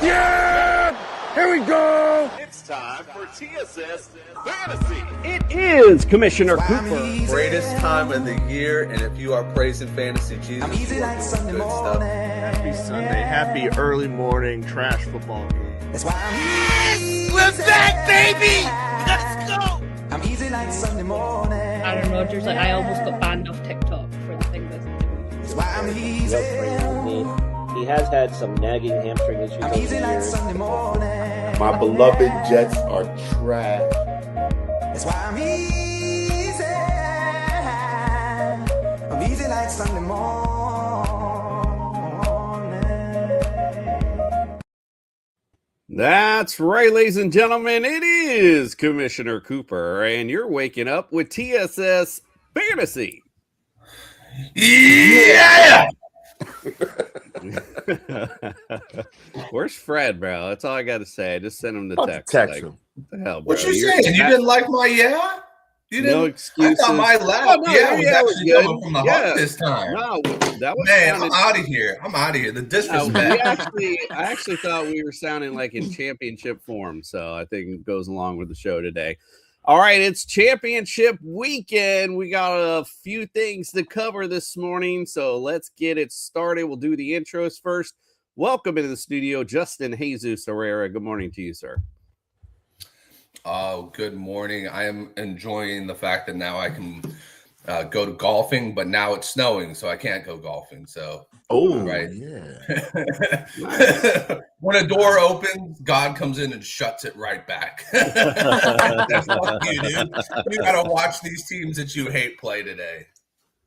Yeah! Here we go! It's time for TSS Fantasy. It is Commissioner Cooper. Greatest time of the year, and if you are praising fantasy Jesus, you are doing good stuff. Happy Sunday, happy early morning trash football game. That's why I'm We're back, baby! Let's go! I'm easy like Sunday morning. Aaron Rodgers, like I almost got banned off TikTok for the thing that's That's why I'm easy. He has had some nagging hamstring issues I'm over easy the like years. Sunday morning. My beloved Jets are trash. That's why I'm easy. I'm easy like Sunday morning. That's right, ladies and gentlemen. It is Commissioner Cooper, and you're waking up with TSS Fantasy. Yeah! Where's Fred, bro? That's all I got to say. I just sent him the text. Text Like, him. what the hell, bro? What you saying? You didn't like my yeah? You didn't? No excuses. I thought my laugh Oh, no, yeah was yeah, it was actually good. coming from the Yeah. heart this time. No, that was Man, sounded- I'm out of here. The No, disrespect. I actually thought we were sounding like in championship form, so I think it goes along with the show today. All right, it's championship weekend. We got a few things to cover this morning, so let's get it started. We'll do the intros first. Welcome into the studio, Justin Jesus Herrera. Good morning to you, sir. Oh, good morning. I am enjoying the fact that now I can go to golfing, but now it's snowing, so I can't go golfing. So, right. Yeah. When a door opens, God comes in and shuts it right back. That's what you do. You got to watch these teams that you hate play today.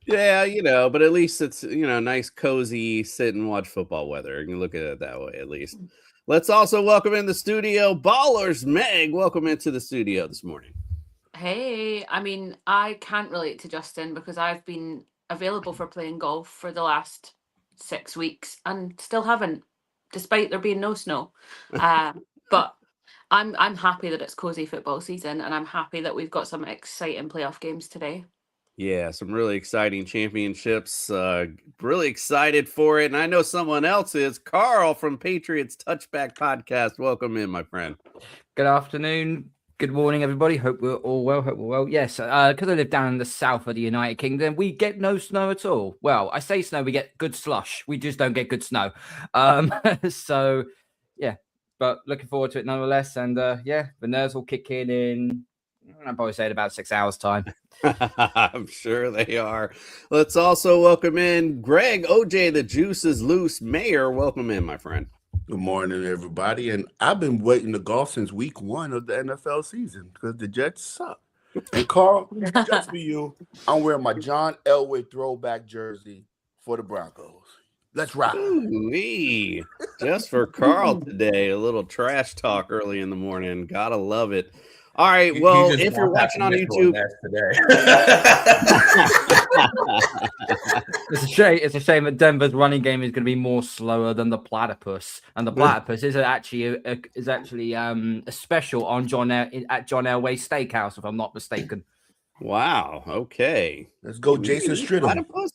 Yeah, but at least it's, nice, cozy, sit and watch football weather. You can look at it that way, at least. Let's also welcome in the studio, Ballers Meg. Welcome into the studio this morning. Hey, I mean, I can't relate to Justin because I've been available for playing golf for the last 6 weeks and still haven't, despite there being no snow. But I'm happy that it's cozy football season, and I'm happy that we've got some exciting playoff games today. Yeah, some really exciting championships. Really excited for it. And I know someone else is. Carl from Patriots Touchback Podcast. Welcome in, my friend. Good afternoon. Good morning, everybody. Hope we're all well. Hope we're well. Yes, because I live down in the south of the United Kingdom, we get no snow at all. Well, I say snow, we get good slush. We just don't get good snow. So, yeah, but looking forward to it nonetheless. And, the nerves will kick in I'll probably say in about 6 hours' time. I'm sure they are. Let's also welcome in Greg OJ, the Juice is Loose Mayor. Welcome in, my friend. Good morning, everybody. And I've been waiting to golf since week 1 of the NFL season because the Jets suck. And Carl, just for you, I'm wearing my John Elway throwback jersey for the Broncos. Let's rock. Ooh-wee. Just for Carl today, a little trash talk early in the morning. Gotta love it. All right, well, if you're watching on YouTube today. It's a shame that Denver's running game is going to be more slower than the platypus, and the platypus is actually a special on at John Elway Steakhouse, if I'm not mistaken. Wow. Okay. Let's go, Jason Stridham. Platypus?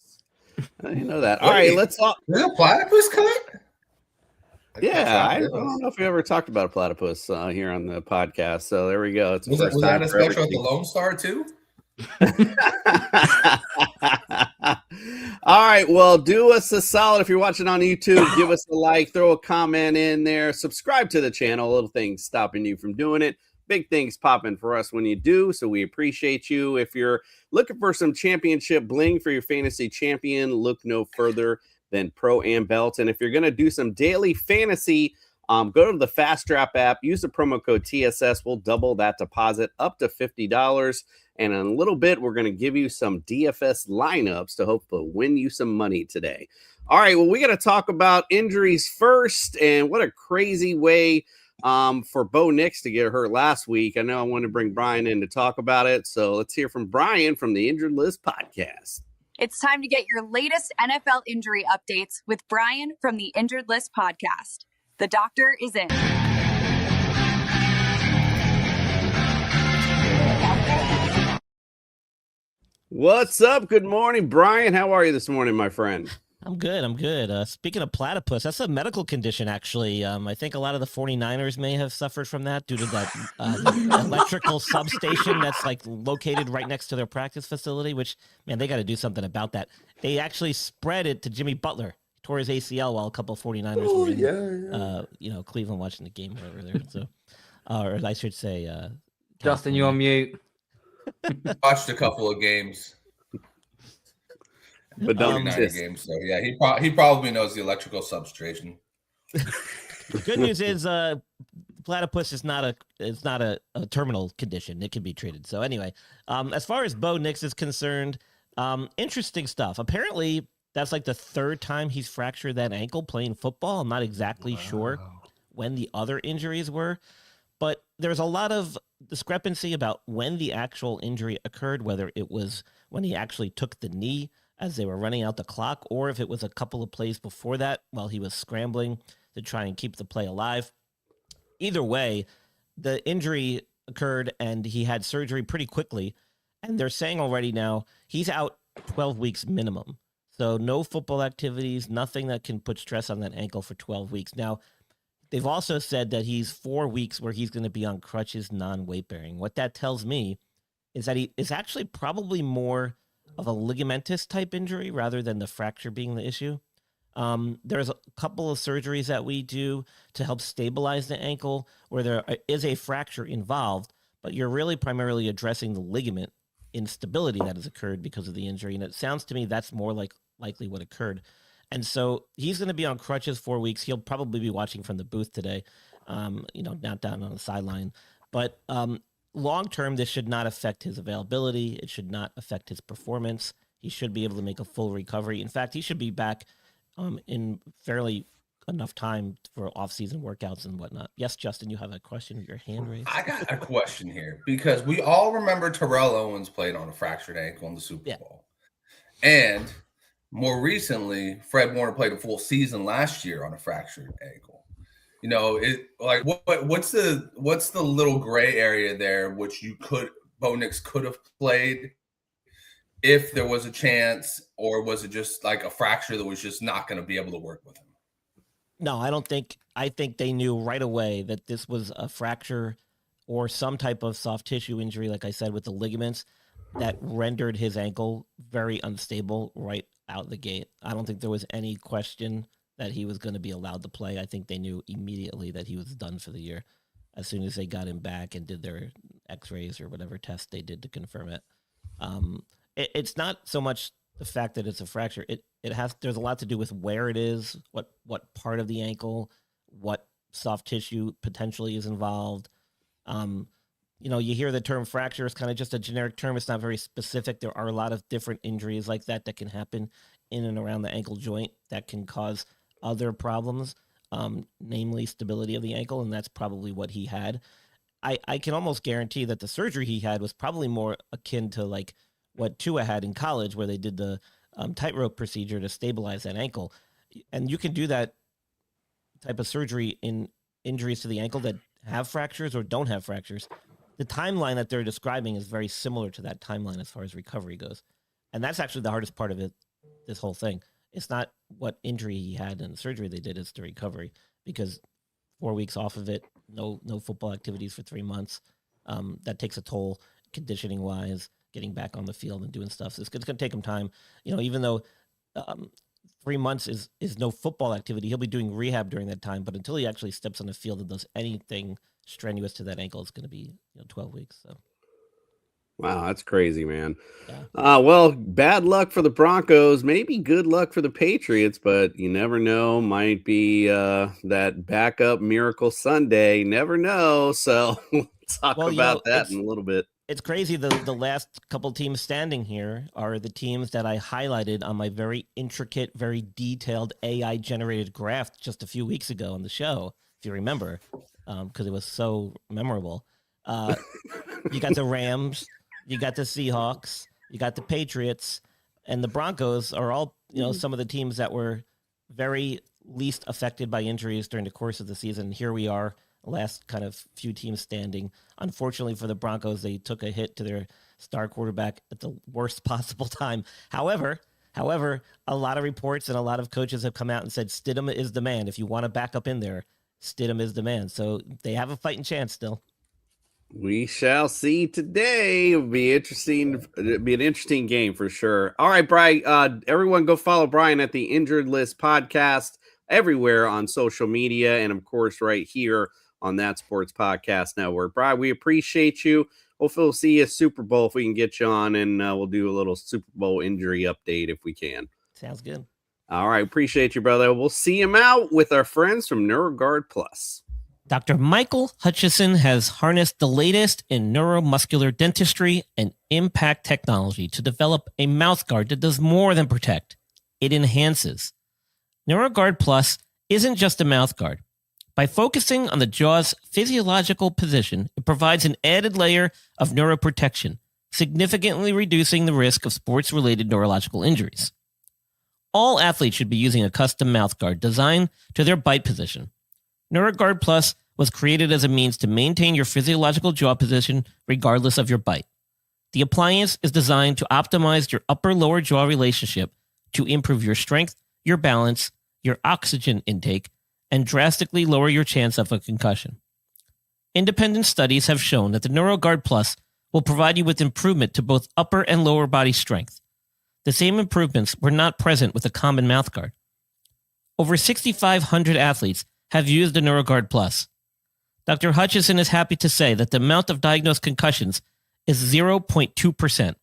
I didn't know that. All right, let's talk. Is it a platypus cut? Yeah, I don't know if we ever talked about a platypus here on the podcast. So there we go. It's Was that a special at the Lone Star too? All right, well, do us a solid if you're watching on YouTube. Give us a like, throw a comment in there, subscribe to the channel. Little things stopping you from doing it. Big things popping for us when you do, so we appreciate you. If you're looking for some championship bling for your fantasy champion, look no further than Pro Am Belt. And if you're going to do some daily fantasy, go to the Fast Strap app, use the promo code TSS. We'll double that deposit up to $50. And in a little bit, we're going to give you some DFS lineups to hopefully win you some money today. All right, well, we got to talk about injuries first. And what a crazy way for Bo Nix to get hurt last week. I know I want to bring Brian in to talk about it. So let's hear from Brian from the Injured List podcast. It's time to get your latest NFL injury updates with Brian from the Injured List podcast. The doctor is in. What's up? Good morning, Brian. How are you this morning, my friend? I'm good. I'm good. Speaking of platypus, that's a medical condition, actually. I think a lot of the 49ers may have suffered from that due to that electrical substation that's like located right next to their practice facility, which, man, they got to do something about that. They actually spread it to Jimmy Butler. He tore his ACL while a couple of 49ers were in, Cleveland watching the game over there. So, or I should say, Justin, you're on mute. Watched a couple of games. But don't games, so yeah, he probably knows the electrical substation. The good news is platypus is not a terminal condition. It can be treated. So anyway, as far as Bo Nix is concerned, interesting stuff. Apparently, that's like the third time he's fractured that ankle playing football. I'm not exactly sure when the other injuries were, but there's a lot of discrepancy about when the actual injury occurred, whether it was when he actually took the knee as they were running out the clock, or if it was a couple of plays before that while he was scrambling to try and keep the play alive. Either way, the injury occurred and he had surgery pretty quickly. And they're saying already now he's out 12 weeks minimum. So no football activities, nothing that can put stress on that ankle for 12 weeks. Now, they've also said that he's 4 weeks where he's going to be on crutches, non-weight bearing. What that tells me is that he is actually probably more of a ligamentous type injury rather than the fracture being the issue. There's a couple of surgeries that we do to help stabilize the ankle where there is a fracture involved, but you're really primarily addressing the ligament instability that has occurred because of the injury. And it sounds to me that's more likely what occurred. And so he's going to be on crutches 4 weeks. He'll probably be watching from the booth today, not down on the sideline. But long term, this should not affect his availability. It should not affect his performance. He should be able to make a full recovery. In fact, he should be back in fairly enough time for off-season workouts and whatnot. Yes, Justin, you have a question with your hand raised? I got a question here because we all remember Terrell Owens played on a fractured ankle in the Super Bowl. And more recently, Fred Warner played a full season last year on a fractured ankle. You know, what's the little gray area there, which Bo Nix could have played if there was a chance, or was it just like a fracture that was just not going to be able to work with him? No, I think they knew right away that this was a fracture or some type of soft tissue injury, like I said, with the ligaments that rendered his ankle very unstable right out the gate. I don't think there was any question that he was going to be allowed to play. I think they knew immediately that he was done for the year as soon as they got him back and did their x-rays or whatever test they did to confirm it. It's not so much the fact that it's a fracture. There's a lot to do with where it is, what part of the ankle, what soft tissue potentially is involved. You hear the term fracture is kind of just a generic term. It's not very specific. There are a lot of different injuries like that can happen in and around the ankle joint that can cause other problems, namely stability of the ankle, and that's probably what he had. I can almost guarantee that the surgery he had was probably more akin to like what Tua had in college, where they did the tightrope procedure to stabilize that ankle. And you can do that type of surgery in injuries to the ankle that have fractures or don't have fractures. The timeline that they're describing is very similar to that timeline as far as recovery goes. And that's actually the hardest part of it, this whole thing. It's not what injury he had in the surgery they did, it's the recovery, because 4 weeks off of it, no football activities for 3 months. That takes a toll conditioning wise, getting back on the field and doing stuff. So it's going to take him time, even though 3 months is no football activity, he'll be doing rehab during that time. But until he actually steps on the field and does anything strenuous to that ankle, it's going to be 12 weeks. So. Wow, that's crazy, man. Yeah. Well, bad luck for the Broncos. Maybe good luck for the Patriots, but you never know. Might be that backup miracle Sunday. Never know. So we'll talk about that in a little bit. It's crazy. The last couple teams standing here are the teams that I highlighted on my very intricate, very detailed AI-generated graph just a few weeks ago on the show, if you remember, because it was so memorable. You got the Rams. You got the Seahawks, you got the Patriots, and the Broncos are all, some of the teams that were very least affected by injuries during the course of the season. Here we are, last kind of few teams standing. Unfortunately for the Broncos, they took a hit to their star quarterback at the worst possible time. However, However, a lot of reports and a lot of coaches have come out and said Stidham is the man. If you want to back up in there, Stidham is the man. So they have a fighting chance still. We shall see today. It'll be interesting. It'll be an interesting game for sure. All right, Brian. Everyone go follow Brian at the Injured List podcast everywhere on social media. And of course, right here on That Sports Podcast Network. Brian, we appreciate you. Hopefully we'll see you at Super Bowl if we can get you on, and we'll do a little Super Bowl injury update if we can. Sounds good. All right. Appreciate you, brother. We'll see him out with our friends from NeuroGuard Plus. Dr. Michael Hutchison has harnessed the latest in neuromuscular dentistry and impact technology to develop a mouthguard that does more than protect. It enhances. NeuroGuard Plus isn't just a mouthguard. By focusing on the jaw's physiological position, it provides an added layer of neuroprotection, significantly reducing the risk of sports-related neurological injuries. All athletes should be using a custom mouthguard designed to their bite position. NeuroGuard Plus was created as a means to maintain your physiological jaw position regardless of your bite. The appliance is designed to optimize your upper-lower jaw relationship to improve your strength, your balance, your oxygen intake, and drastically lower your chance of a concussion. Independent studies have shown that the NeuroGuard Plus will provide you with improvement to both upper and lower body strength. The same improvements were not present with a common mouthguard. Over 6,500 athletes have used the NeuroGuard Plus. Dr. Hutchison is happy to say that the amount of diagnosed concussions is 0.2%.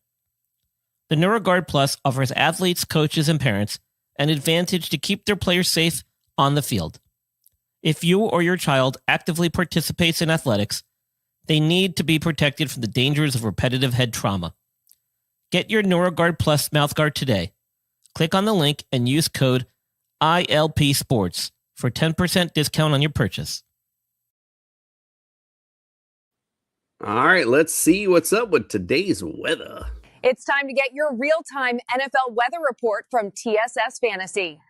The NeuroGuard Plus offers athletes, coaches, and parents an advantage to keep their players safe on the field. If you or your child actively participates in athletics, they need to be protected from the dangers of repetitive head trauma. Get your NeuroGuard Plus mouthguard today. Click on the link and use code ILPSports for 10% discount on your purchase. All right, let's see what's up with today's weather. It's time to get your real-time NFL weather report from TSS Fantasy.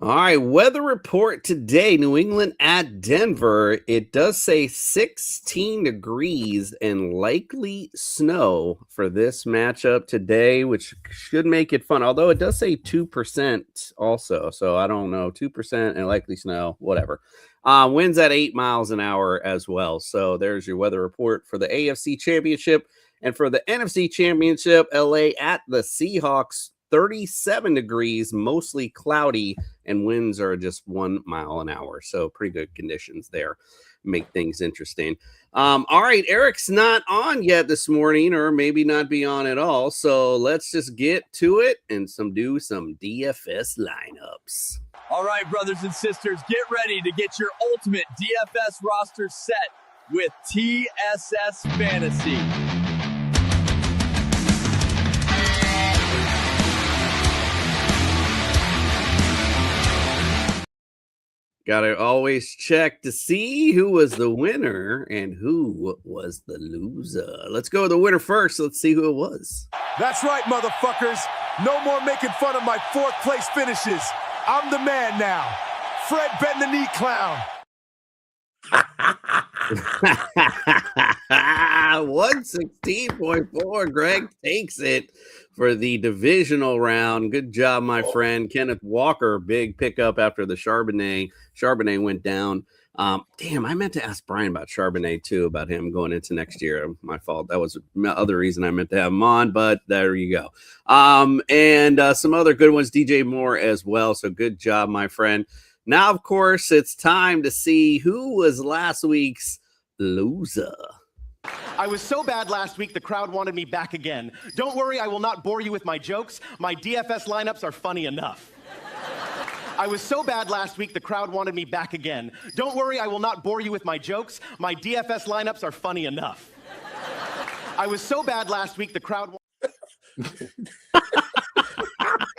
All right, weather report today, New England at Denver. It does say 16 degrees and likely snow for this matchup today, which should make it fun. Although it does say 2% also, so I don't know, 2% and likely snow, whatever. Winds at 8 miles an hour as well. So there's your weather report for the AFC Championship. And for the NFC Championship, LA at the Seahawks, 37 degrees, mostly cloudy, and winds are just 1 mile an hour. So pretty good conditions there. Make things interesting. All right, Eric's not on yet this morning, or maybe not be on at all. So let's just get to it and do some DFS lineups. All right, brothers and sisters, get ready to get your ultimate DFS roster set with TSS Fantasy. Got to always check to see who was the winner and who was the loser. Let's go with the winner first. Let's see who it was. That's right, motherfuckers. No more making fun of my fourth place finishes. I'm the man now. Fred Bend the Knee Clown. 116.4. Greg takes it for the divisional round. Good job, my friend. Kenneth Walker, big pickup after the Charbonnet. Charbonnet went down. Damn, I meant to ask Brian about Charbonnet too, about him going into next year. My fault. That was the other reason I meant to have him on, but there you go. And some other good ones, DJ Moore as well. So good job, my friend. Now, of course, it's time to see who was last week's loser. I was so bad last week, the crowd wanted me back again. Don't worry, I will not bore you with my jokes. My DFS lineups are funny enough. I was so bad last week, the crowd wanted me back again. Don't worry, I will not bore you with my jokes. My DFS lineups are funny enough. I was so bad last week, the crowd...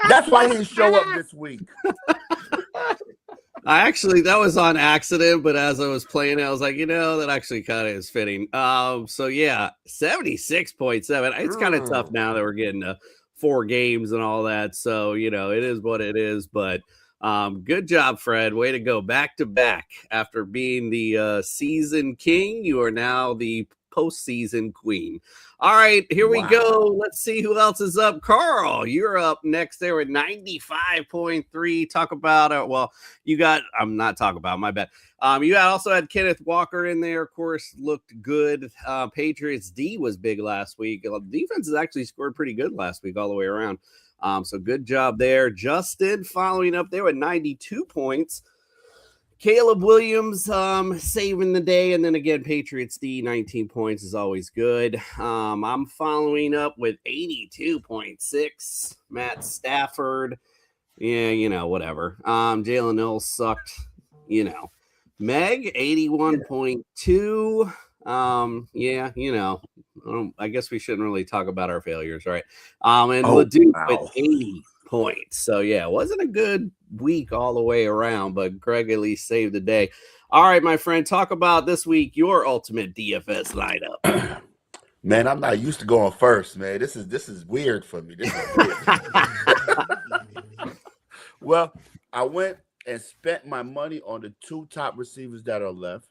That's why he didn't show up this week. That was on accident, but as I was playing it, I was like, that actually kind of is fitting. So yeah, 76.7. It's kind of tough now that we're getting to 4 games and all that. So, it is what it is. But Good job, Fred. Way to go. Back to back. After being the season king, you are now the postseason queen. All right, here we go. Let's see who else is up. Carl, you're up next there at 95.3. Talk about it. Well, you got, I'm not talking about, my bad. You also had Kenneth Walker in there, of course, looked good. Patriots D was big last week. Defense has actually scored pretty good last week all the way around. So good job there. Justin following up there with 92 points. Caleb Williams saving the day. And then again, Patriots D, 19 points is always good. I'm following up with 82.6. Matt Stafford. Yeah, you know, whatever. Jalen Mills sucked, you know. Meg, 81.2. Yeah, you know, I guess we shouldn't really talk about our failures, right? And Ledoux with 80 points. So yeah, it wasn't a good week all the way around, but Greg at least saved the day. All right, my friend, talk about this week your ultimate DFS lineup. Man, I'm not used to going first, man. This is weird for me. This is weird. Well, I went and spent my money on the two top receivers that are left.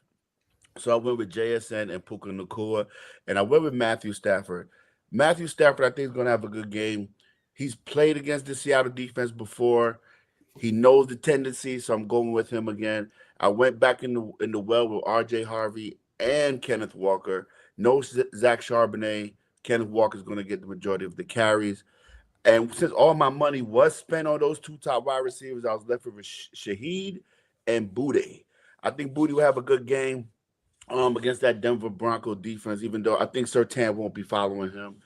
So I went with JSN and Puka Nacua, and I went with Matthew Stafford. Matthew Stafford, I think, is going to have a good game. He's played against the Seattle defense before. He knows the tendency, so I'm going with him again. I went back in the well with R.J. Harvey and Kenneth Walker. No Zach Charbonnet. Kenneth Walker is going to get the majority of the carries. And since all my money was spent on those two top wide receivers, I was left with Shaheed and Boutte. I think Boutte will have a good game against that Denver Bronco defense, even though I think Surtain won't be following him.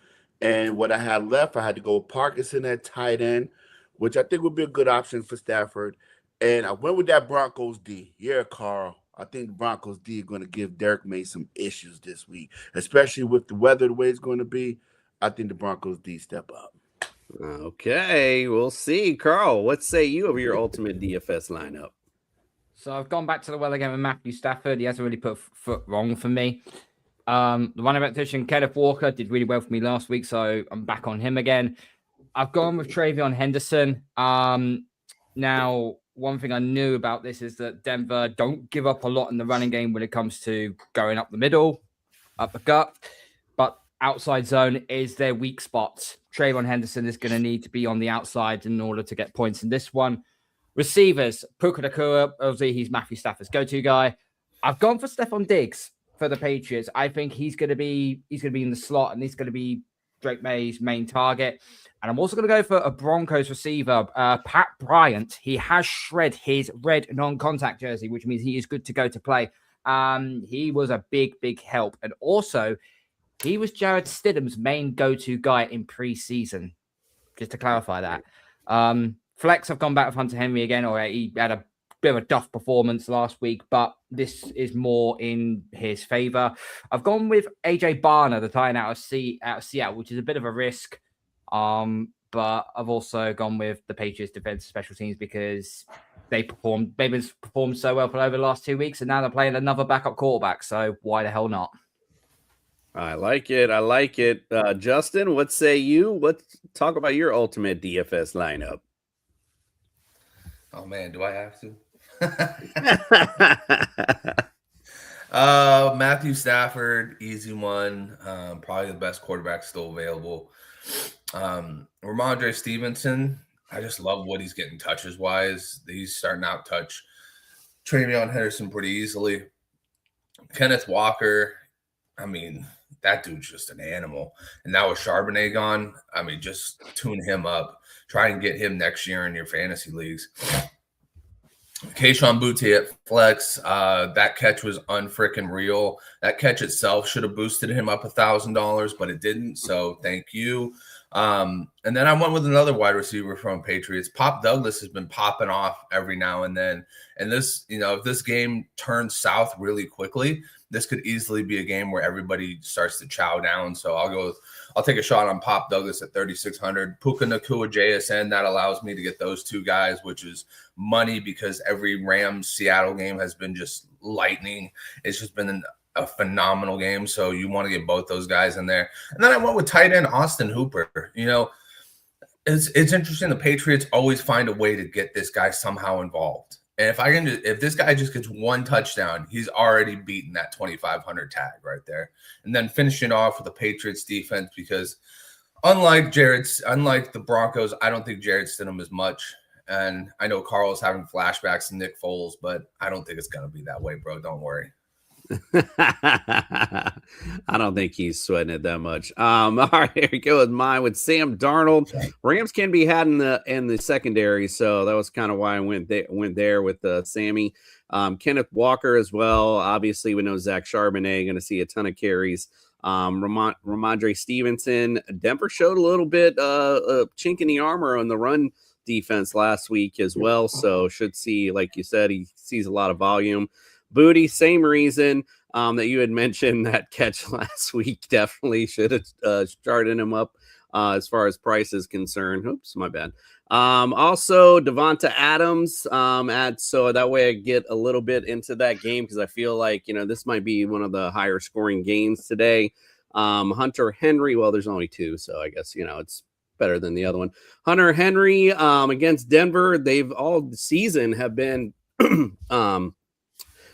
And what I had left, I had to go with Parkinson at tight end, which I think would be a good option for Stafford. And I went with that Broncos D. Yeah, Carl. I think the Broncos D are going to give Derek May some issues this week, especially with the weather the way it's going to be. I think the Broncos D step up. Okay, we'll see. Carl, what say you of your ultimate DFS lineup? So I've gone back to the well again with Matthew Stafford. He hasn't really put foot wrong for me. The running back position, Kenneth Walker, did really well for me last week, so I'm back on him again. I've gone with Travion Henderson. Now, one thing I knew about this is that Denver don't give up a lot in the running game when it comes to going up the middle, up the gut, but outside zone is their weak spot. Travion Henderson is going to need to be on the outside in order to get points in this one. Receivers, Puka Nacua, obviously he's Matthew Stafford's go-to guy. I've gone for Stephon Diggs for the Patriots. I think he's going to be in the slot, and he's going to be Drake May's main target. And I'm also going to go for a Broncos receiver, Pat Bryant. He has shred his red non-contact jersey, which means he is good to go to play. He was a big help. And also, he was Jared Stidham's main go-to guy in preseason, just to clarify that. Flex, I've gone back with Hunter Henry again, or he had a bit of a duff performance last week, but this is more in his favor. I've gone with AJ Barner, the tight end out of Seattle, which is a bit of a risk. But I've also gone with the Patriots defense special teams because they've performed so well for over the last 2 weeks, and now they're playing another backup quarterback. So why the hell not? I like it. Justin, what say you? Talk about your ultimate DFS lineup. Oh man, do I have to? Matthew Stafford, easy one. Probably the best quarterback still available. Ramondre Stevenson, I just love what he's getting touches wise. He's starting out touch Travion Henderson pretty easily. Kenneth Walker, I mean, that dude's just an animal. And now with Charbonnet gone, I mean, just tune him up. Try and get him next year in your fantasy leagues. Kayshon Boutte at flex. That catch was unfreaking real. That catch itself should have boosted him up $1,000, but it didn't. So thank you. And then I went with another wide receiver from Patriots. Pop Douglas has been popping off every now and then. And this, if this game turns south really quickly, this could easily be a game where everybody starts to chow down. So I'll take a shot on Pop Douglas at 3,600. Puka Nacua, JSN, that allows me to get those two guys, which is money because every Rams Seattle game has been just lightning. It's just been a phenomenal game. So you want to get both those guys in there. And then I went with tight end Austin Hooper. It's interesting. The Patriots always find a way to get this guy somehow involved. And if this guy just gets one touchdown, he's already beaten that 2,500 tag right there. And then finishing off with the Patriots defense, because unlike the Broncos, I don't think Jarrett Stidham is much. And I know Carl is having flashbacks to Nick Foles, but I don't think it's going to be that way, bro. Don't worry. I don't think he's sweating it that much. All right, here we go with mine with Sam Darnold. Rams can be had in the secondary, so that was kind of why I went there with Sammy. Kenneth Walker as well. Obviously, we know Zach Charbonnet going to see a ton of carries. Ramondre Stevenson. Denver showed a little bit chink in the armor on the run defense last week as well, so should see, like you said, he sees a lot of volume. Booty, same reason that you had mentioned, that catch last week. Definitely should have started him up as far as price is concerned. Oops, my bad. Also, Devonta Adams, so that way I get a little bit into that game, because I feel like, this might be one of the higher scoring games today. Hunter Henry, well, there's only two, so I guess, it's better than the other one. Hunter Henry against Denver, they've all season have been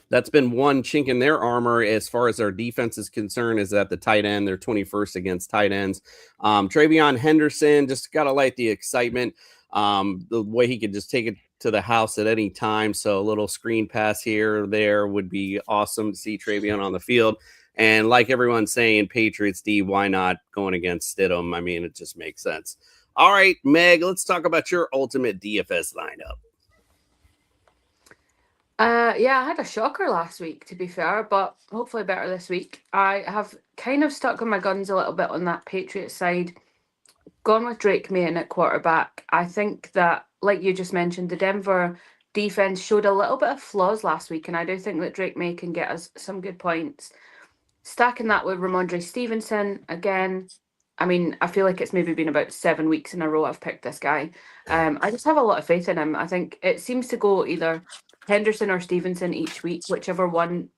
that's been one chink in their armor as far as their defense is concerned, is at the tight end. They're 21st against tight ends. Travion Henderson, just got to light the excitement. The way he could just take it to the house at any time. So a little screen pass here or there would be awesome to see Travion on the field. And like everyone's saying, Patriots D, why not going against Stidham? I mean, it just makes sense. All right, Meg, let's talk about your ultimate DFS lineup. Yeah, I had a shocker last week, to be fair, but hopefully better this week. I have kind of stuck with my guns a little bit on that Patriots side. Gone with Drake May at quarterback. I think that, like you just mentioned, the Denver defense showed a little bit of flaws last week, and I do think that Drake May can get us some good points. Stacking that with Ramondre Stevenson, again, I mean, I feel like it's maybe been about 7 weeks in a row I've picked this guy. I just have a lot of faith in him. I think it seems to go either Henderson or Stevenson each week, whichever one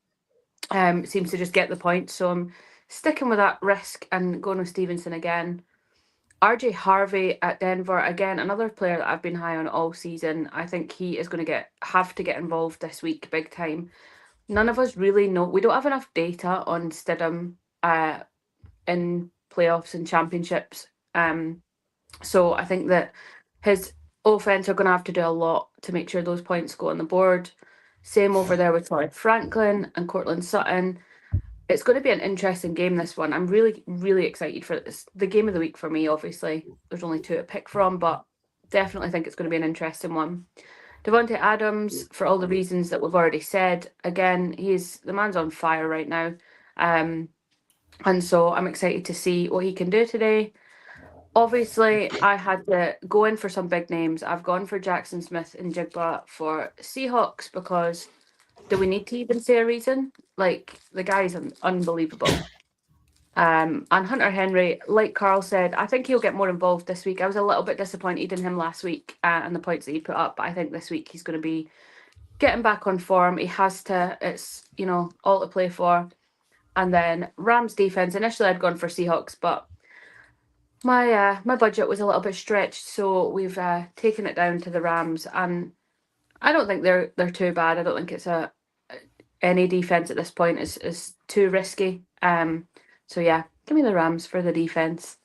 seems to just get the points. So I'm sticking with that risk and going with Stevenson again. RJ Harvey at Denver, again, another player that I've been high on all season. I think he is going to have to get involved this week big time. None of us really know. We don't have enough data on Stidham in playoffs and championships. So I think that his offense are going to have to do a lot to make sure those points go on the board. Same over there with Torrey Franklin and Cortland Sutton. It's going to be an interesting game, this one. I'm really, really excited for this. The game of the week for me, obviously. There's only two to pick from, but definitely think it's going to be an interesting one. Devontae Adams, for all the reasons that we've already said. Again, the man's on fire right now. And so I'm excited to see what he can do today. Obviously, I had to go in for some big names. I've gone for Jackson Smith and Jigba for Seahawks because do we need to even say a reason? Like, the guy's unbelievable. And Hunter Henry, like Carl said, I think he'll get more involved this week. I was a little bit disappointed in him last week and the points that he put up. But I think this week he's going to be getting back on form. He has to. It's, all to play for. And then Rams defense. Initially, I'd gone for Seahawks, but my budget was a little bit stretched, so we've taken it down to the Rams, and I don't think they're too bad. I don't think it's any defense at this point is too risky. So yeah, give me the Rams for the defense.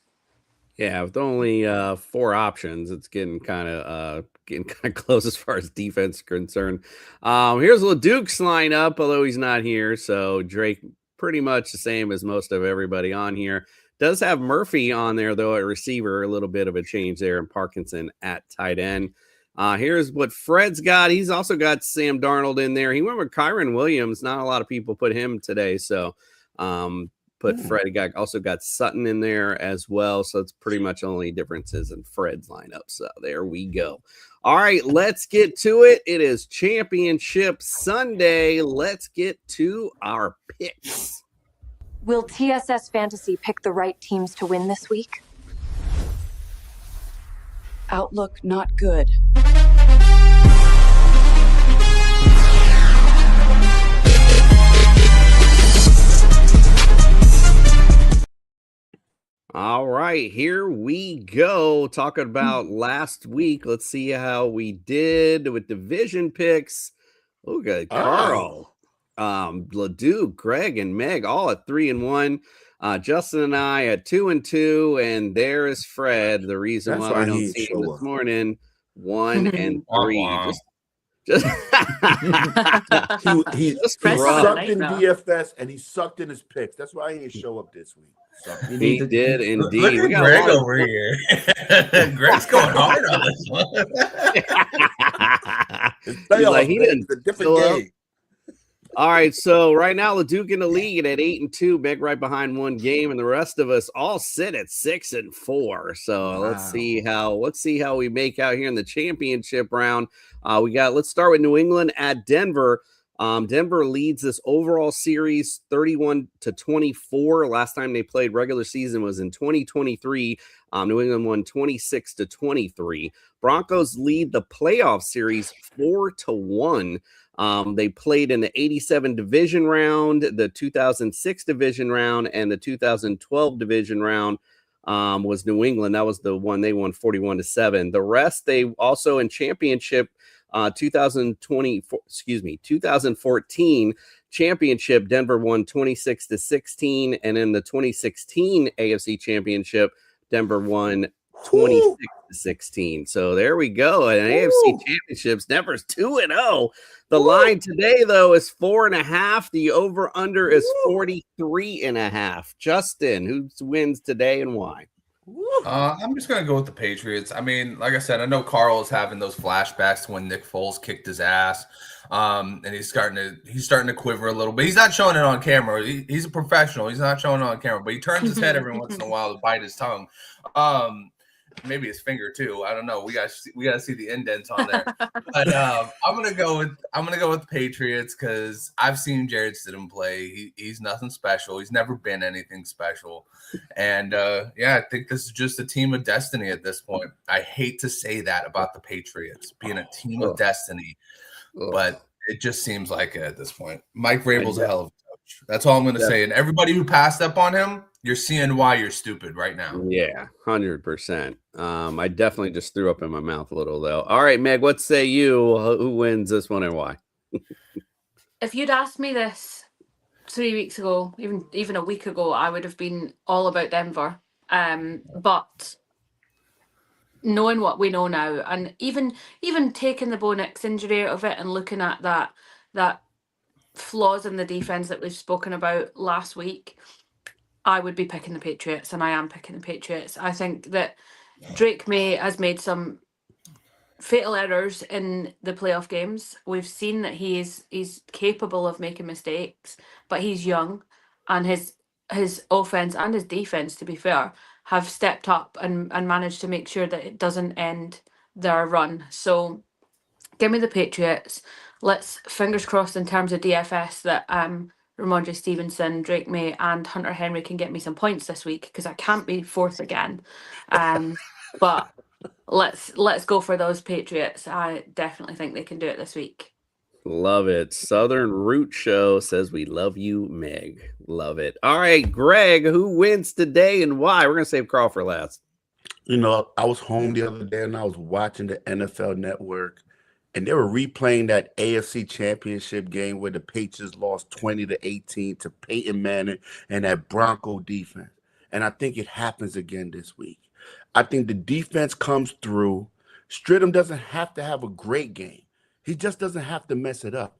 Yeah, with only 4 options, it's getting kind of close as far as defense is concerned. Here's LeDuc's lineup, although he's not here, so Drake pretty much the same as most of everybody on here. Does have Murphy on there, though, at receiver. A little bit of a change there, and Parkinson at tight end. Here's what Fred's got. He's also got Sam Darnold in there. He went with Kyron Williams. Not a lot of people put him today, so Fred also got Sutton in there as well. So it's pretty much only differences in Fred's lineup. So there we go. All right, let's get to it. It is Championship Sunday. Let's get to our picks. Will TSS Fantasy pick the right teams to win this week? Outlook not good. All right, here we go. Talking about last week. Let's see how we did with division picks. Oh, good. Carl, Leduc, Greg, and Meg all at 3-1. Justin and I at 2-2, and there is Fred. The reason why we don't see him this morning, 1-3. Just he sucked in DFS and he sucked in his picks. That's why he didn't show up this week. He did indeed. Look at Greg over here. Greg's going hard on this one. He's like, he didn't a different game. All right, so right now Leduc in the lead at 8-2, Meg right behind one game, and the rest of us all sit at 6-4. So let's see how we make out here in the championship round. Let's start with New England at Denver. Denver leads this overall series 31-24. Last time they played regular season was in 2023. New England won 26-23. Broncos lead the playoff series 4-1. They played in the 87 division round, the 2006 division round, and the 2012 division round was New England. That was the one they won 41-7. The rest, they also in championship 2014 championship, Denver won 26-16, and in the 2016 AFC championship, Denver won 26-16. So there we go. And AFC championships, Denver's 2-0. The line today, though, is 4.5. The over-under is 43.5. Justin, who wins today and why? I'm just gonna go with the Patriots. I mean, like I said, I know Carl is having those flashbacks to when Nick Foles kicked his ass, and he's starting to quiver a little bit. He's not showing it on camera. He's a professional. He's not showing it on camera, but he turns his head every once in a while to bite his tongue. Maybe his finger too. I don't know. We gotta see the indents on there. But I'm gonna go with the Patriots because I've seen Jarrett Stidham play. He's nothing special. He's never been anything special. And I think this is just a team of destiny at this point. I hate to say that about the Patriots being a team of destiny, but it just seems like it at this point. Mike Vrabel's a hell of a coach. That's all I'm gonna say. And everybody who passed up on him, you're seeing why you're stupid right now. Yeah, 100%. I definitely just threw up in my mouth a little, though. All right, Meg, what say you? Who wins this one and why? If you'd asked me this 3 weeks ago, even a week ago, I would have been all about Denver. But knowing what we know now, and even taking the Bo Nix injury out of it and looking at that flaws in the defense that we've spoken about last week, I would be picking the Patriots, and I am picking the Patriots. I think that Drake May has made some fatal errors in the playoff games. We've seen that he's capable of making mistakes, but he's young, and his offense and his defense, to be fair, have stepped up and managed to make sure that it doesn't end their run. So give me the Patriots. Let's fingers crossed in terms of DFS that Ramondre Stevenson, Drake May, and Hunter Henry can get me some points this week because I can't be fourth again. But let's go for those Patriots. I definitely think they can do it this week. Love it. Southern Root Show says we love you, Meg. Love it. All right, Greg, who wins today and why? We're going to save Carl for last. You know, I was home the other day and I was watching the NFL Network, and they were replaying that AFC Championship game where the Patriots lost 20-18 to Peyton Manning and that Bronco defense. And I think it happens again this week. I think the defense comes through. Stidham doesn't have to have a great game. He just doesn't have to mess it up.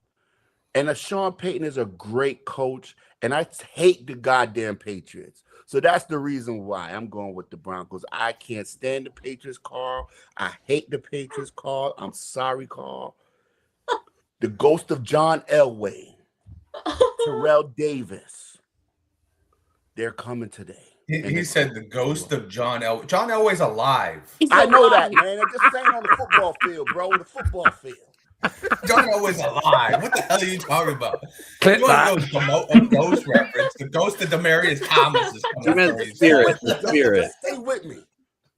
And Sean Payton is a great coach, and I hate the goddamn Patriots. So that's the reason why I'm going with the Broncos. I can't stand the Patriots, Carl. I hate the Patriots, Carl. I'm sorry, Carl. The ghost of John Elway, Terrell Davis, they're coming today. He said the ghost of John Elway. John Elway's alive. I know that, man. I'm just saying on the football field, bro. The football field. John Elway's alive. What the hell are you talking about? Clip You want to know a ghost reference? The ghost of Demarius Thomas is coming. You meant the spirit. The spirit. Just stay with me.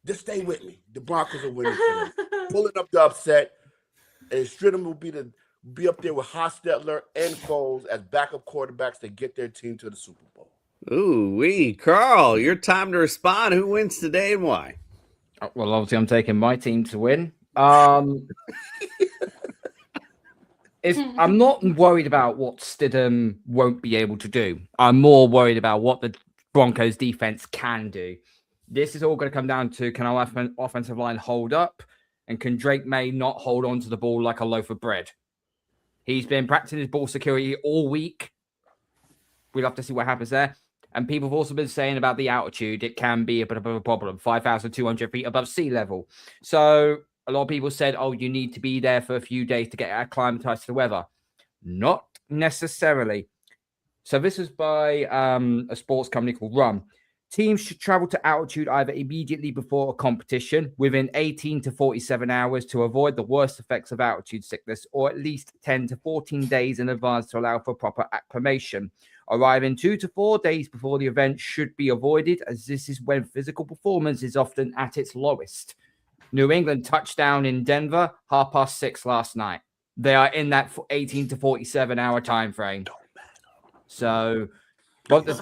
Just stay with me. The Broncos are winning today. Pulling up the upset, and Stidham will be up there with Hostetler and Foles as backup quarterbacks to get their team to the Super Bowl. Ooh, Carl, your time to respond. Who wins today and why? Well, obviously, I'm taking my team to win. I'm not worried about what Stidham won't be able to do. I'm more worried about what the Broncos defense can do. This is all going to come down to, can our offensive line hold up? And can Drake May not hold on to the ball like a loaf of bread? He's been practicing his ball security all week. We'll have to see what happens there. And people have also been saying about the altitude, it can be a bit of a problem, 5,200 feet above sea level. So a lot of people said, oh, you need to be there for a few days to get acclimatized to the weather. Not necessarily. So this is by a sports company called Run. Teams should travel to altitude either immediately before a competition, within 18 to 47 hours to avoid the worst effects of altitude sickness, or at least 10 to 14 days in advance to allow for proper acclimation. Arriving 2 to 4 days before the event should be avoided, as this is when physical performance is often at its lowest. New England touchdown in Denver, 6:30 last night. They are in that 18 to 47 hour time frame. So, but the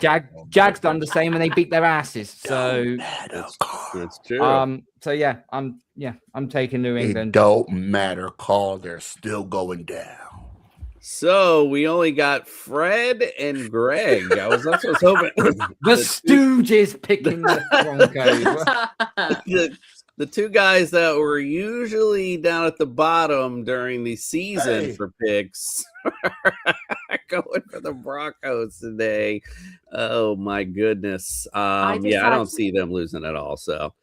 Jags done the same and they beat their asses. So that's true. So yeah, I'm taking New England. It don't matter, Carl. They're still going down. So we only got Fred and Greg. I was hoping the Stooges picking the Broncos. The two guys that were usually down at the bottom during the season for picks going for the Broncos today. Oh my goodness. I don't see them losing at all. So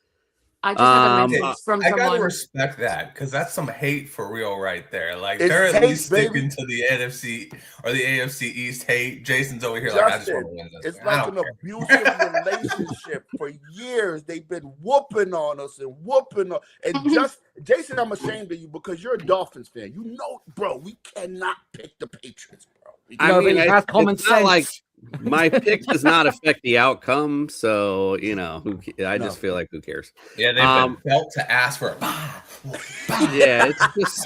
I just had a message from I someone. gotta respect that because that's some hate for real right there. Like It's they're at hate, least sticking to the NFC or the AFC East hate. Jason's over here like I just want to win this. It's like an abusive relationship for years. They've been whooping on us and whooping on, and Jason, I'm ashamed of you because you're a Dolphins fan. You know, bro, we cannot pick the Patriots, bro. That's common it's not sense. like my pick does not affect the outcome, so I just feel like who cares? Yeah, they've been felt to ask for. Yeah,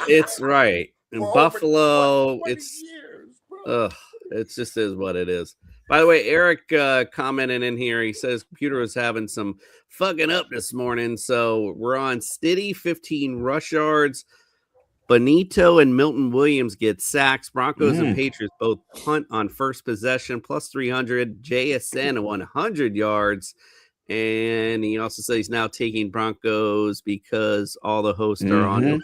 it's right. In Buffalo, it just is what it is. By the way, Eric commented in here. He says computer was having some fucking up this morning, so we're on Stiddy 15 rush yards. Benito and Milton Williams get sacks. Broncos and Patriots both punt on first possession, plus 300. JSN 100 yards. And he also says he's now taking Broncos because all the hosts are on.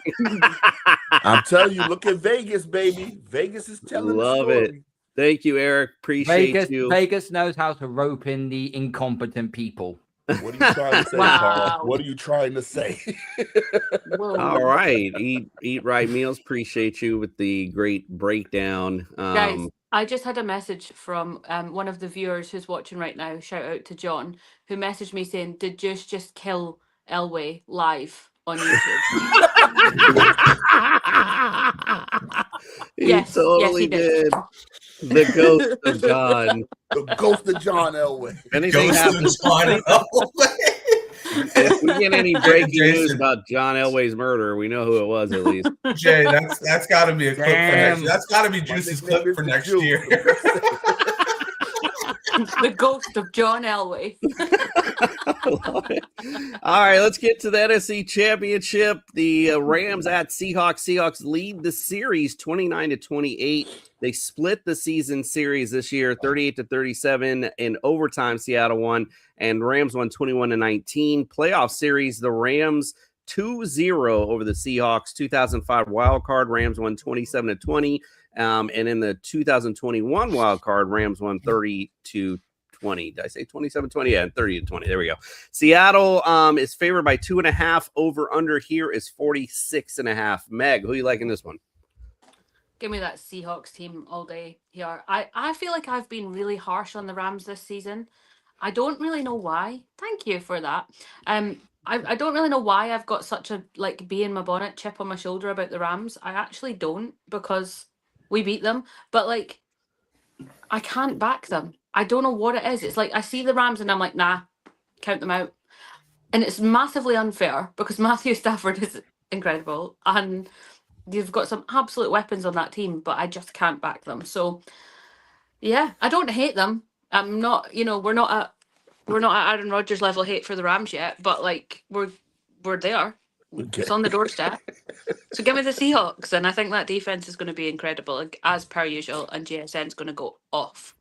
I'm telling you, look at Vegas, baby. Vegas is telling Love the story. it. Thank you, Eric. Appreciate you. Vegas knows how to rope in the incompetent people. What are you trying to say, Carl? What are you trying to say? All right. Eat right meals. Appreciate you with the great breakdown. Guys, I just had a message from one of the viewers who's watching right now. Shout out to John, who messaged me saying, "Did Juice just kill Elway live on YouTube?" He totally did. The ghost of John. The ghost of John Elway. Anything happens? If we get any breaking news about John Elway's murder, we know who it was at least. Jay, that's got to be a clip for next. That's got to be Juice's clip for next year. The ghost of John Elway. All right, let's get to the NFC Championship. The Rams at Seahawks. Seahawks lead the series 29-28. They split the season series this year, 38-37 in overtime. Seattle won, and Rams won 21-19. Playoff series, the Rams 2-0 over the Seahawks. 2005 wild card, Rams won 27-20. And in the 2021 wild card, Rams won 30-20. Did I say 27-20? Yeah, 30-20. There we go. Seattle is favored by 2.5. Over under here is 46.5. Meg, who you liking this one? Give me that Seahawks team all day here. I feel like I've been really harsh on the Rams this season. I don't really know why. Thank you for that. I don't really know why I've got such a bee in my bonnet, chip on my shoulder about the Rams. I actually don't, because we beat them. But I can't back them. I don't know what it is. It's like I see the Rams and I'm like, nah, count them out. And it's massively unfair because Matthew Stafford is incredible and you've got some absolute weapons on that team, but I just can't back them. So, yeah, I don't hate them. I'm not, we're not at Aaron Rodgers level hate for the Rams yet, but like we're there. Okay. It's on the doorstep. So give me the Seahawks, and I think that defense is going to be incredible, like, as per usual, and JSN's going to go off.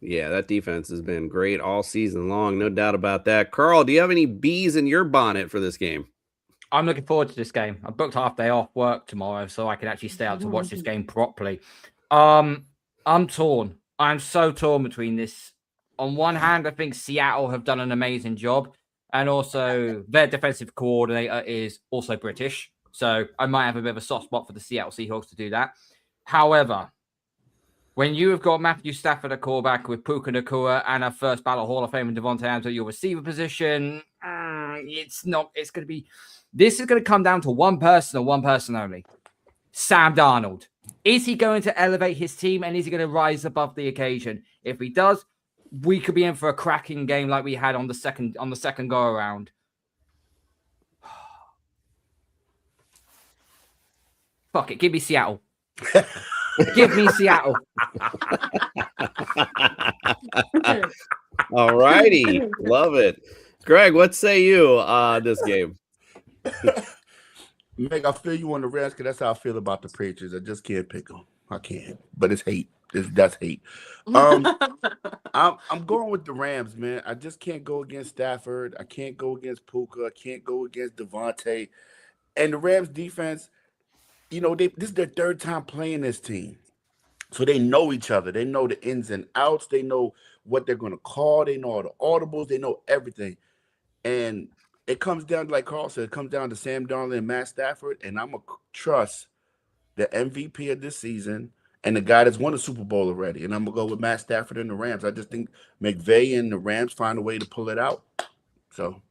Yeah, that defense has been great all season long, no doubt about that. Carl, do you have any bees in your bonnet for this game? I'm looking forward to this game. I booked half day off work tomorrow, so I can actually stay out to watch this game properly. I'm torn. I'm so torn between this. On one hand, I think Seattle have done an amazing job, and also their defensive coordinator is also British, so I might have a bit of a soft spot for the Seattle Seahawks to do that. However, when you have got Matthew Stafford at quarterback with Puka Nacua and a first ballot Hall of Fame and Devontae Adams at your receiver position, this is going to come down to one person and one person only. Sam Darnold. Is he going to elevate his team, and is he going to rise above the occasion? If he does, we could be in for a cracking game like we had on the second go around. Fuck it, give me Seattle. Give me Seattle. All righty. Love it. Greg, what say you this game? Meg, I feel you on the Rams because that's how I feel about the Patriots. I just can't pick them. I can't. But it's hate. That's hate. I'm going with the Rams, man. I just can't go against Stafford. I can't go against Puka. I can't go against Devontae. And the Rams defense, this is their third time playing this team. So they know each other. They know the ins and outs. They know what they're going to call. They know all the audibles. They know everything. And it comes down, like Carl said, it comes down to Sam Darnold and Matt Stafford. And I'm going to trust the MVP of this season and the guy that's won a Super Bowl already. And I'm going to go with Matt Stafford and the Rams. I just think McVay and the Rams find a way to pull it out. So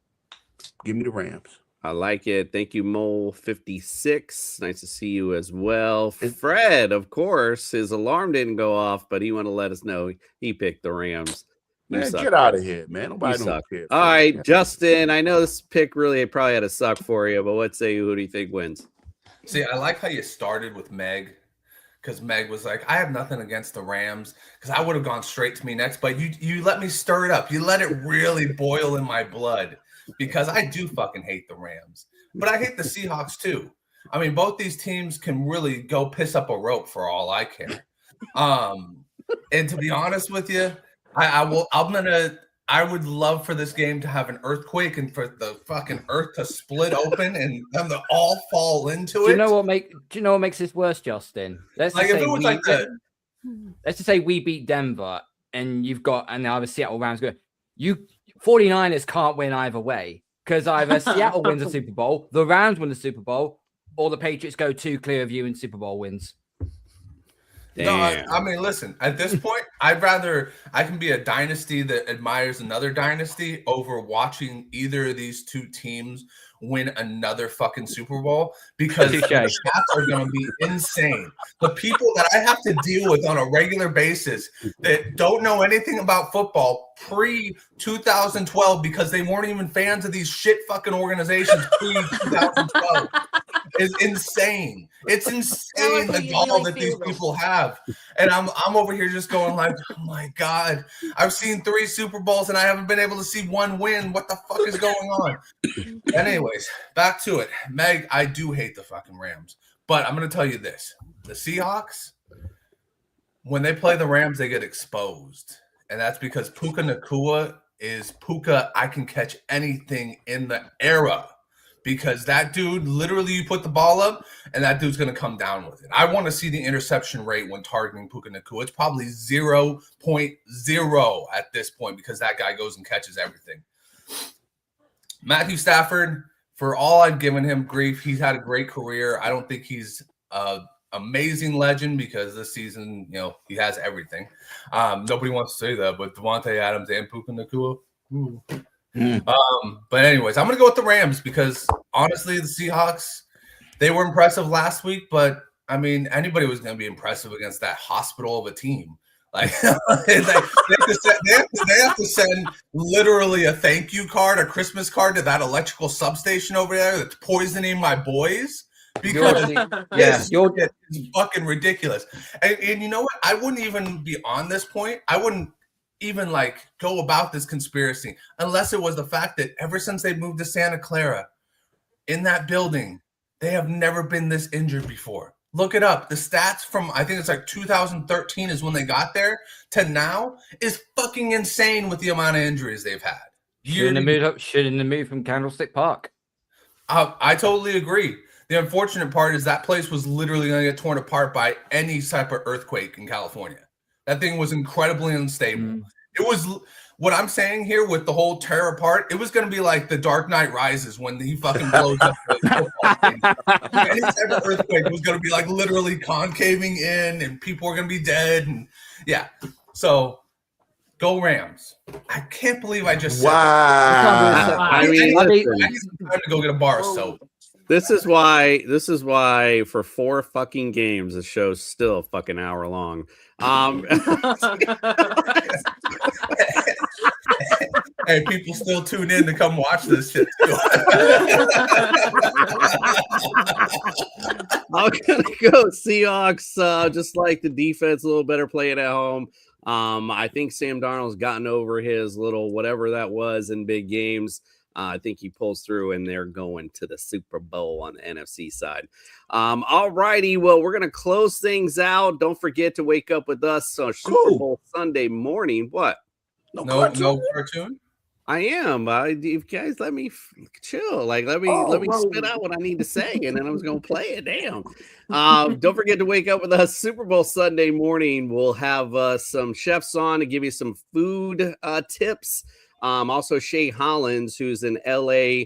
give me the Rams. I like it. Thank you, Mole56. Nice to see you as well. Fred, of course, his alarm didn't go off, but he wanted to let us know he picked the Rams. Man, get out of here, man. Nobody don't care. All right, Justin, I know this pick really probably had a suck for you, but what say you? Who do you think wins? See, I like how you started with Meg, because Meg was like, I have nothing against the Rams, because I would have gone straight to me next, but you let me stir it up. You let it really boil in my blood, because I do fucking hate the Rams. But I hate the Seahawks too. I mean, both these teams can really go piss up a rope for all I care. And to be honest with you, I would love for this game to have an earthquake and for the fucking earth to split open and them to all fall into it. Do you know what makes this worse, Justin? Let's just say we beat Denver and now the Seattle Rams go. 49ers can't win either way, because either Seattle wins the Super Bowl, the Rams win the Super Bowl, or the Patriots go 2 clear of you in Super Bowl wins. Damn. No, I mean, listen, at this point, I can be a dynasty that admires another dynasty over watching either of these two teams win another fucking Super Bowl, because the stats are going to be insane. The people that I have to deal with on a regular basis that don't know anything about football pre-2012 because they weren't even fans of these shit fucking organizations pre-2012 is insane. It's insane the gall that these people have. And I'm over here just going like, oh my God, I've seen 3 Super Bowls and I haven't been able to see one win. What the fuck is going on? Anyways, back to it. Meg, I do hate the fucking Rams. But I'm going to tell you this. The Seahawks, when they play the Rams, they get exposed. And that's because Puka Nacua is Puka, I can catch anything in the era. Because that dude, literally, you put the ball up, and that dude's going to come down with it. I want to see the interception rate when targeting Puka Nacua. It's probably 0.0 at this point because that guy goes and catches everything. Matthew Stafford, for all I've given him grief, he's had a great career. I don't think he's an amazing legend because this season, he has everything. Nobody wants to say that, but Devontae Adams and Puka Nacua, ooh. But anyways, I'm gonna go with the Rams because honestly, the Seahawks, they were impressive last week, but I mean, anybody was gonna be impressive against that hospital of a team. Like, they have to send literally a thank you card, a Christmas card to that electrical substation over there that's poisoning my boys. Because it's fucking ridiculous. And you know what? I wouldn't even be on this point. I wouldn't even like go about this conspiracy unless it was the fact that ever since they moved to Santa Clara, in that building, they have never been this injured before. Look it up. The stats from, I think it's like 2013 is when they got there to now is fucking insane with the amount of injuries they've had. Shouldn't have moved from Candlestick Park. I totally agree. The unfortunate part is that place was literally going to get torn apart by any type of earthquake in California. That thing was incredibly unstable. It was what I'm saying here with the whole tear apart. It was going to be like the Dark Knight Rises when he fucking blows up any type of earthquake was going to be like literally concaving in, and people are going to be dead. And yeah, so go Rams. I can't believe I just said that. I mean, I need some time to go get a bar of soap. This is why for 4 fucking games the show's still a fucking hour long. Hey, people still tune in to come watch this shit too. I'm gonna go Seahawks. Just like the defense, a little better playing at home. I think Sam Darnold's gotten over his little whatever that was in big games. I think he pulls through, and they're going to the Super Bowl on the NFC side. All righty. Well, we're going to close things out. Don't forget to wake up with us on Super Bowl Sunday morning. What? No cartoon? I am. You guys let me chill. Like, let me spit out what I need to say, and then I was going to play it. Damn. Don't forget to wake up with us Super Bowl Sunday morning. We'll have some chefs on to give you some food tips. Also Shay Hollins, who's an LA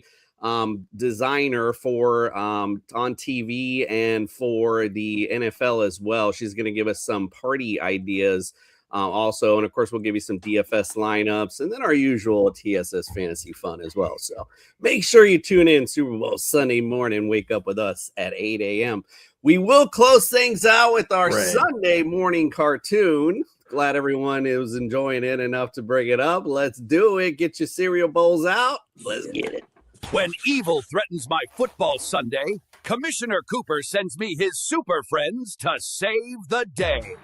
designer for on TV and for the NFL as well. She's going to give us some party ideas also. And of course, we'll give you some DFS lineups and then our usual TSS fantasy fun as well. So make sure you tune in Super Bowl Sunday morning. Wake up with us at 8 a.m. We will close things out with our Sunday morning cartoon. Glad everyone was enjoying it enough to bring it up. Let's do it. Get your cereal bowls out. Let's get it. When evil threatens my football Sunday, Commissioner Cooper sends me his super friends to save the day.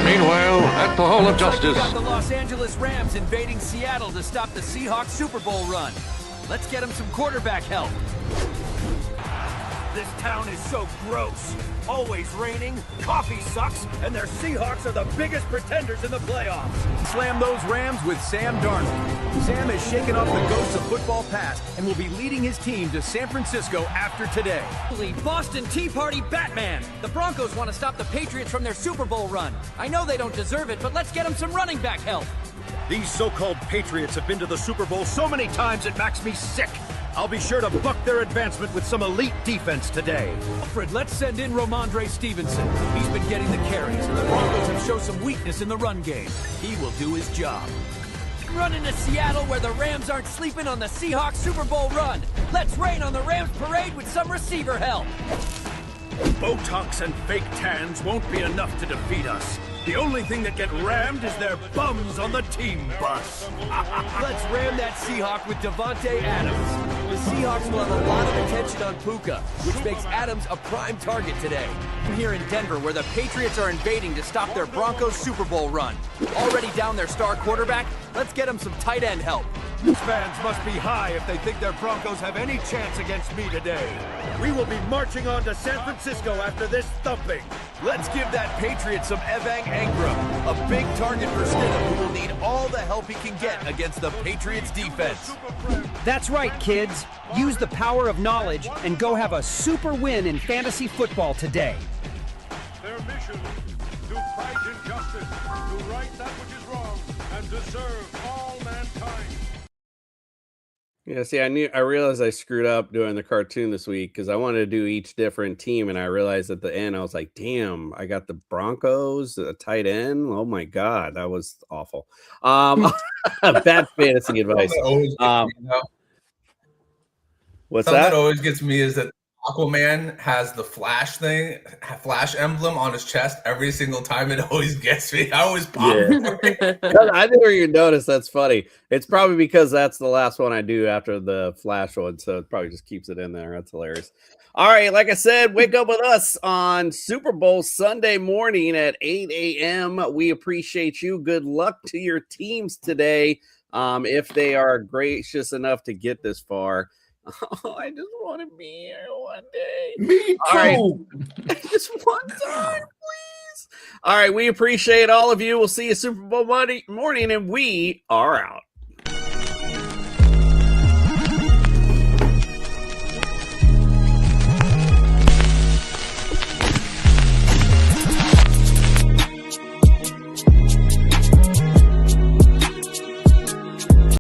Meanwhile, at the Hall of Justice. We got the Los Angeles Rams invading Seattle to stop the Seahawks Super Bowl run. Let's get them some quarterback help. This town is so gross. Always raining, coffee sucks, and their Seahawks are the biggest pretenders in the playoffs. Slam those Rams with Sam Darnold. Sam has shaken off the ghosts of football past and will be leading his team to San Francisco after today. Boston Tea Party Batman. The Broncos want to stop the Patriots from their Super Bowl run. I know they don't deserve it, but let's get them some running back help. These so-called Patriots have been to the Super Bowl so many times it makes me sick. I'll be sure to buck their advancement with some elite defense today. Alfred, let's send in Ramondre Stevenson. He's been getting the carries, and the Broncos have shown some weakness in the run game. He will do his job. Running to Seattle where the Rams aren't sleeping on the Seahawks Super Bowl run. Let's rain on the Rams parade with some receiver help. Botox and fake tans won't be enough to defeat us. The only thing that get rammed is their bums on the team bus. Let's ram that Seahawk with Devontae Adams. The Seahawks will have a lot of attention on Puka, which makes Adams a prime target today. I'm here in Denver, where the Patriots are invading to stop their Broncos Super Bowl run. Already down their star quarterback, let's get them some tight end help. These fans must be high if they think their Broncos have any chance against me today. We will be marching on to San Francisco after this thumping. Let's give that Patriot some Evang Engram, a big target for Stidham, who will need all the help he can get against the Patriots defense. That's right, kids. Use the power of knowledge and go have a super win in fantasy football today. Their mission, to fight injustice, to right that which is wrong, and to serve all mankind. Yeah, see, I realized I screwed up doing the cartoon this week because I wanted to do each different team, and I realized at the end I was like, "Damn, I got the Broncos, a tight end. Oh my god, that was awful." Bad fantasy advice. What's Something that? always gets me is that Aquaman has the Flash emblem on his chest every single time. It always gets me. I always pop. Yeah. I never even noticed. That's funny. It's probably because that's the last one I do after the Flash one, so it probably just keeps it in there. That's hilarious. All right, like I said, wake up with us on Super Bowl Sunday morning at 8 a.m. We appreciate you. Good luck to your teams today, if they are gracious enough to get this far. Oh, I just want to be here one day. Me too. Right. Just one time, please. All right, we appreciate all of you. We'll see you Super Bowl Monday morning, and we are out.